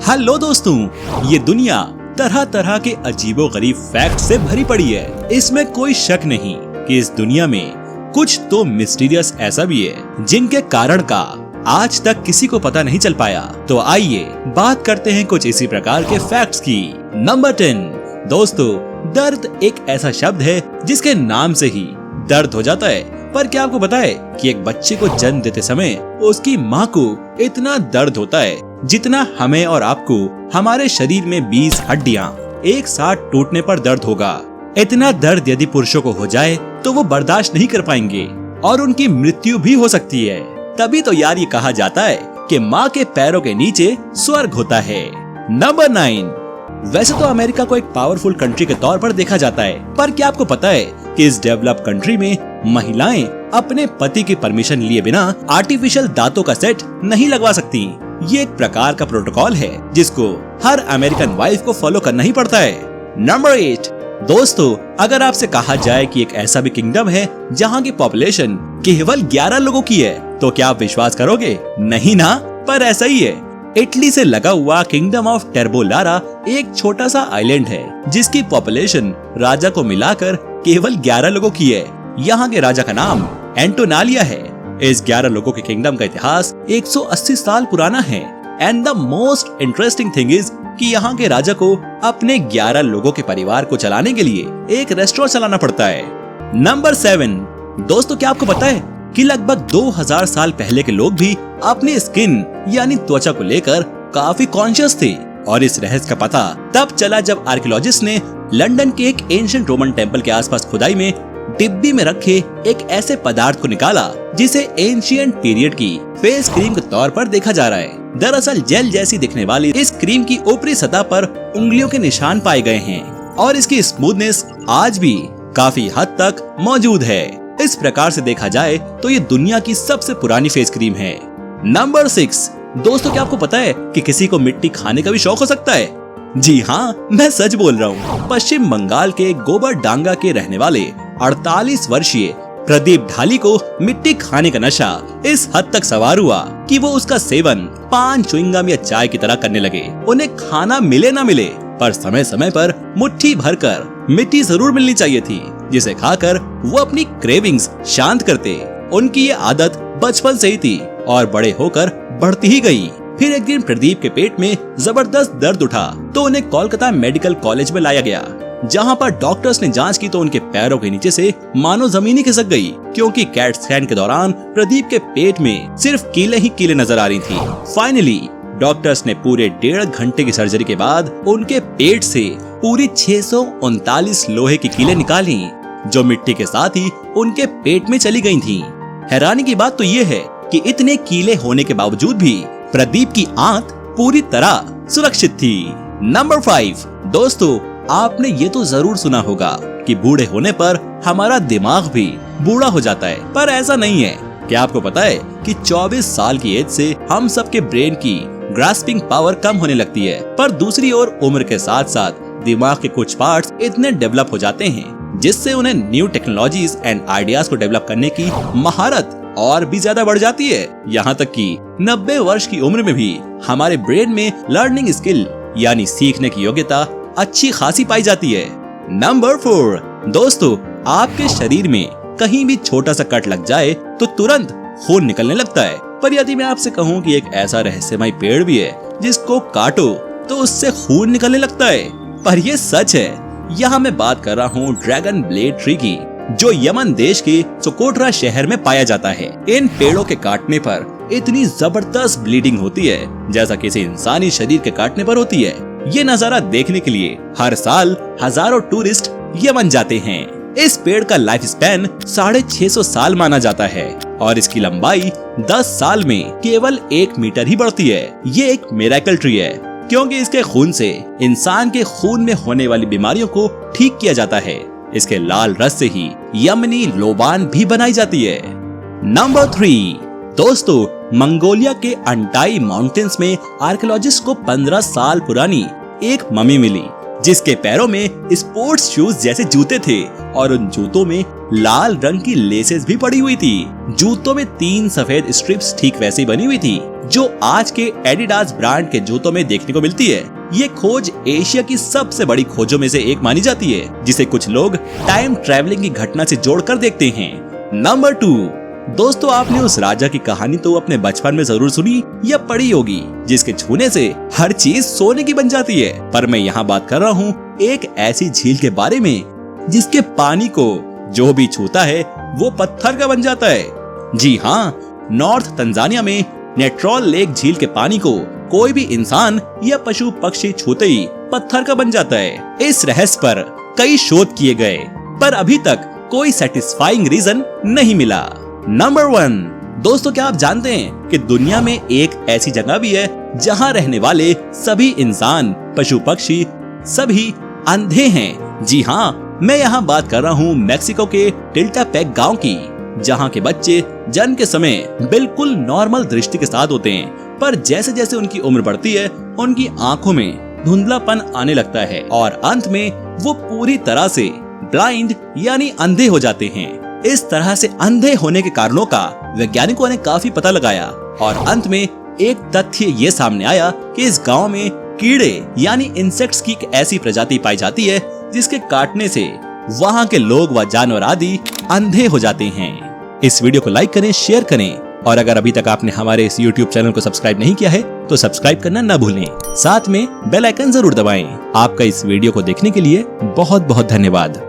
Hello दोस्तों, ये दुनिया तरह तरह के अजीबोगरीब फैक्ट से भरी पड़ी है। इसमें कोई शक नहीं कि इस दुनिया में कुछ तो मिस्टीरियस ऐसा भी है जिनके कारण का आज तक किसी को पता नहीं चल पाया। तो आइए बात करते हैं कुछ इसी प्रकार के फैक्ट्स की। नंबर 10 दोस्तों, दर्द एक ऐसा शब्द है जिसके नाम से ही दर्द हो जाता है। पर क्या आपको पता है कि एक बच्चे को जन्म देते समय उसकी माँ को इतना दर्द होता है जितना हमें और आपको हमारे शरीर में 20 हड्डियाँ एक साथ टूटने पर दर्द होगा। इतना दर्द यदि पुरुषों को हो जाए तो वो बर्दाश्त नहीं कर पाएंगे और उनकी मृत्यु भी हो सकती है। तभी तो यार ये कहा जाता है कि माँ के पैरों के नीचे स्वर्ग होता है। नंबर 9 वैसे तो अमेरिका को एक पावरफुल कंट्री के तौर पर देखा जाता है, पर क्या आपको पता है कि इस डेवलप कंट्री में महिलाएं अपने पति की परमिशन लिए बिना आर्टिफिशियल दांतों का सेट नहीं लगवा सकती। ये एक प्रकार का प्रोटोकॉल है जिसको हर अमेरिकन वाइफ को फॉलो करना ही पड़ता है। नंबर 8 दोस्तों, अगर आपसे कहा जाए कि एक ऐसा भी किंगडम है जहाँ की पॉपुलेशन केवल 11 लोगों की है, तो क्या आप विश्वास करोगे? नहीं ना, पर ऐसा ही है। इटली से लगा हुआ किंगडम ऑफ टेर्बोलारा एक छोटा सा आइलैंड है जिसकी पॉपुलेशन राजा को मिलाकर केवल 11 लोगों की है। यहाँ के राजा का नाम एंटोनालिया है। इस 11 लोगों के किंगडम का इतिहास 180 साल पुराना है। And the most interesting thing is कि यहाँ के राजा को अपने 11 लोगों के परिवार को चलाने के लिए एक रेस्टोरेंट चलाना पड़ता है। नंबर 7 दोस्तों, क्या आपको पता है कि लगभग 2000 साल पहले के लोग भी अपनी स्किन यानी त्वचा को लेकर काफी कॉन्शियस थे। और इस रहस्य का पता तब चला जब आर्कियोलॉजिस्ट ने लंदन के एक एंशिएंट रोमन टेम्पल के आसपास खुदाई में डिब्बी में रखे एक ऐसे पदार्थ को निकाला जिसे एंशिएंट पीरियड की फेस क्रीम के तौर पर देखा जा रहा है। दरअसल जेल जैसी दिखने वाली इस क्रीम की ऊपरी सतह पर उंगलियों के निशान पाए गए हैं और इसकी स्मूथनेस आज भी काफी हद तक मौजूद है। इस प्रकार से देखा जाए तो ये दुनिया की सबसे पुरानी फेस क्रीम है। नंबर 6 दोस्तों, क्या आपको पता है कि किसी को मिट्टी खाने का भी शौक हो सकता है? जी हाँ, मैं सच बोल रहा हूँ। पश्चिम बंगाल के गोबर डांगा के रहने वाले 48 वर्षीय प्रदीप ढाली को मिट्टी खाने का नशा इस हद तक सवार हुआ कि वो उसका सेवन पान, च्युइंगम या चाय की तरह करने लगे। उन्हें खाना मिले ना मिले, पर समय समय पर मुट्ठी भरकर मिट्टी जरूर मिलनी चाहिए थी जिसे खाकर वो अपनी क्रेविंग्स शांत करते। उनकी ये आदत बचपन से ही थी और बड़े होकर बढ़ती ही गई। फिर एक दिन प्रदीप के पेट में जबरदस्त दर्द उठा तो उन्हें कोलकाता मेडिकल कॉलेज में लाया गया, जहां पर डॉक्टर्स ने जांच की तो उनके पैरों के नीचे से मानो जमीन ही खिसक गई, क्योंकि कैट स्कैन के दौरान प्रदीप के पेट में सिर्फ कीले ही कीले नजर आ रही थी। फाइनली डॉक्टर्स ने पूरे 1.5 घंटे की सर्जरी के बाद उनके पेट से पूरी 639 लोहे की कीलें निकाली, जो मिट्टी के साथ ही उनके पेट में चली गई थीं। हैरानी की बात तो ये है कि इतने कीले होने के बावजूद भी प्रदीप की आंत पूरी तरह सुरक्षित थी। नंबर 5 दोस्तों, आपने ये तो जरूर सुना होगा कि बूढ़े होने पर हमारा दिमाग भी बूढ़ा हो जाता है, पर ऐसा नहीं है। क्या आपको पता है कि 24 साल की एज से हम सबके ब्रेन की ग्रास्पिंग पावर कम होने लगती है, पर दूसरी ओर उम्र के साथ साथ दिमाग के कुछ पार्ट्स इतने डेवलप हो जाते हैं जिससे उन्हें न्यू टेक्नोलॉजीज एंड आइडियाज को डेवलप करने की महारत और भी ज्यादा बढ़ जाती है। यहाँ तक कि 90 वर्ष की उम्र में भी हमारे ब्रेन में लर्निंग स्किल यानी सीखने की योग्यता अच्छी खासी पाई जाती है। नंबर 4 दोस्तों, आपके शरीर में कहीं भी छोटा सा कट लग जाए तो तुरंत खून निकलने लगता है, पर यदि मैं आपसे कहूँ कि एक ऐसा रहस्यमय पेड़ भी है जिसको काटो तो उससे खून निकलने लगता है, पर ये सच है। यहाँ मैं बात कर रहा हूँ ड्रैगन ब्लेड ट्री की, जो यमन देश के सोकोट्रा शहर में पाया जाता है। इन पेड़ों के काटने पर इतनी जबरदस्त ब्लीडिंग होती है जैसा किसी इंसानी शरीर के काटने पर होती है। ये नजारा देखने के लिए हर साल हजारों टूरिस्ट यमन जाते हैं। इस पेड़ का लाइफ स्पैन 650 साल माना जाता है और इसकी लंबाई 10 साल में केवल 1 मीटर ही बढ़ती है। ये एक मिरेकल ट्री है क्योंकि इसके खून से इंसान के खून में होने वाली बीमारियों को ठीक किया जाता है। इसके लाल रस से ही यमनी लोबान भी बनाई जाती है। नंबर 3 दोस्तों, मंगोलिया के अंटाई माउंटेन्स में आर्कियोलॉजिस्ट को 15 साल पुरानी एक मम्मी मिली जिसके पैरों में स्पोर्ट्स शूज जैसे जूते थे और उन जूतों में लाल रंग की लेसेस भी पड़ी हुई थी। जूतों में 3 सफेद स्ट्रिप्स ठीक वैसी बनी हुई थी जो आज के एडिडास ब्रांड के जूतों में देखने को मिलती है। ये खोज एशिया की सबसे बड़ी खोजों में से एक मानी जाती है, जिसे कुछ लोग टाइम ट्रैवलिंग की घटना से जोड़कर देखते हैं। नंबर 2, दोस्तों आपने उस राजा की कहानी तो अपने बचपन में जरूर सुनी या पढ़ी होगी, जिसके छूने से हर चीज सोने की बन जाती है। पर मैं यहाँ बात कर रहा हूँ एक ऐसी झील के बारे में जिसके पानी को जो भी छूता है वो पत्थर का बन जाता है। जी हाँ, नॉर्थ तंजानिया में नेट्रॉल लेक झील के पानी को कोई भी इंसान या पशु पक्षी छूते ही पत्थर का बन जाता है। इस रहस्य पर कई शोध किए गए, पर अभी तक कोई सेटिस्फाइंग रीजन नहीं मिला। नंबर 1, दोस्तों क्या आप जानते हैं कि दुनिया में एक ऐसी जगह भी है जहां रहने वाले सभी इंसान, पशु पक्षी सभी अंधे हैं। जी हाँ, मैं यहाँ बात कर रहा हूँ मेक्सिको के टिल्टापेक गांव की, जहाँ के बच्चे जन्म के समय बिल्कुल नॉर्मल दृष्टि के साथ होते हैं, पर जैसे जैसे उनकी उम्र बढ़ती है उनकी आंखों में धुंधलापन आने लगता है और अंत में वो पूरी तरह से ब्लाइंड यानी अंधे हो जाते हैं। इस तरह से अंधे होने के कारणों का वैज्ञानिकों ने काफी पता लगाया और अंत में एक तथ्य ये सामने आया कि इस गांव में कीड़े यानी इंसेक्ट्स की एक ऐसी प्रजाति पाई जाती है जिसके काटने से वहां के लोग व जानवर आदि अंधे हो जाते हैं। इस वीडियो को लाइक करें, शेयर करें और अगर अभी तक आपने हमारे इस YouTube चैनल को सब्सक्राइब नहीं किया है तो सब्सक्राइब करना न भूलें। साथ में बेल आइकन जरूर दबाएं। आपका इस वीडियो को देखने के लिए बहुत बहुत धन्यवाद।